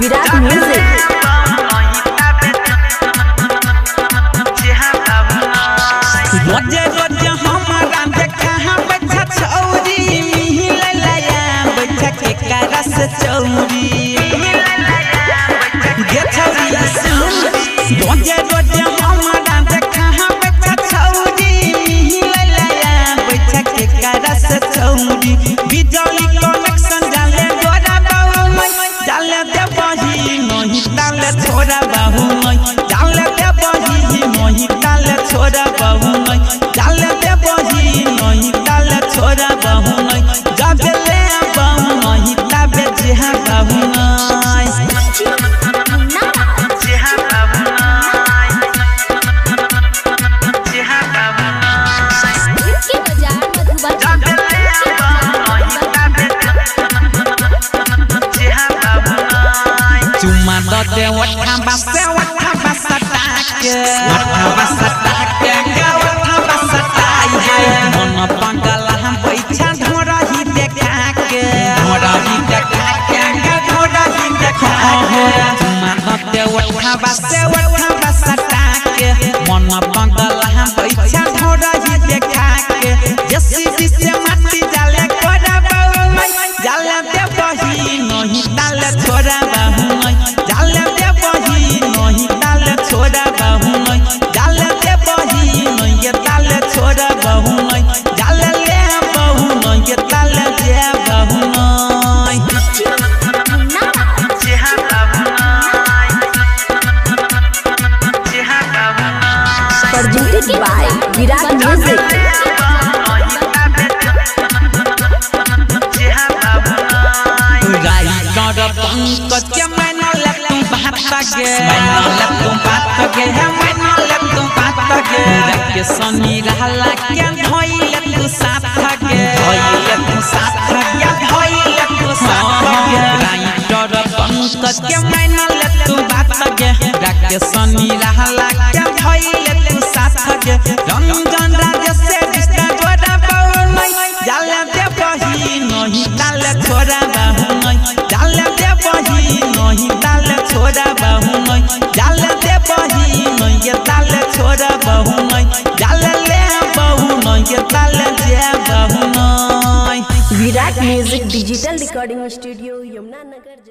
विराट music. रोजे रोजे हमारा देखा बैठा छौरी मिले लया बैठा के करस चौरी गे छौरी सुन रोजे रोजे हमारा देखा बैठा छौरी मिले लया बैठा के करस चौरी बिजली कनेक्शन डाले गोरा बाहु में डाले दे बही नहीं डाले छोरा बाहु में डाले दे बही नहीं डाले छोरा बाहु में डाले दे बही नहीं डाले छोरा बाहु में जब ले बाहु नहीं तबे जेहा बाहु में जेहा बाहु में जेहा बाहु इसके बाजार मधुबन चुम्मा दे वठा बसे टाके वठा बसे टाके वठा बसे टाई है मन पागल हम पैसा ढोरा ही देखा के ढोरा ही देखा के ढोरा ही देखा के चुम्मा दे वठा बसे टाके मन पागल हम पैसा ढोरा ही देखा के जैसी से माटी जाले कोरा बाहु में जाले दे बही नहीं डाले छोरा बाहु में जाले दे बही नहीं डाले छोरा बाहु में जाले दे बही नहीं डाले छोरा बाहु में जाले ले बाहु नहीं डाले जे बाहु में जेहा बाहु जेहा बाहु produced by Virat music. Pankaj के मैना लग तुम बात गे मैना लग तुम बात गे है मैना लग तुम बात गे के सनी रहला के धोइले तू साथ गे धोइले तू साथ गे धोइले तू साथ गे राइटर पंकज के मैना लग तुम बात गे के सनी रहला के धोइले तू साथ गे रंजन राज से रिश्ता जोड़ा बाहु में जाले दे बही नहीं डाले छोरा बाहु में जाले दे बही नहीं डाले छोरा बाहु में जाले दे बही नहीं डाले छोरा बाहु में जाले ले बाहु नहीं डाले जे बाहु में। Virat music digital recording studio Yamuna नगर।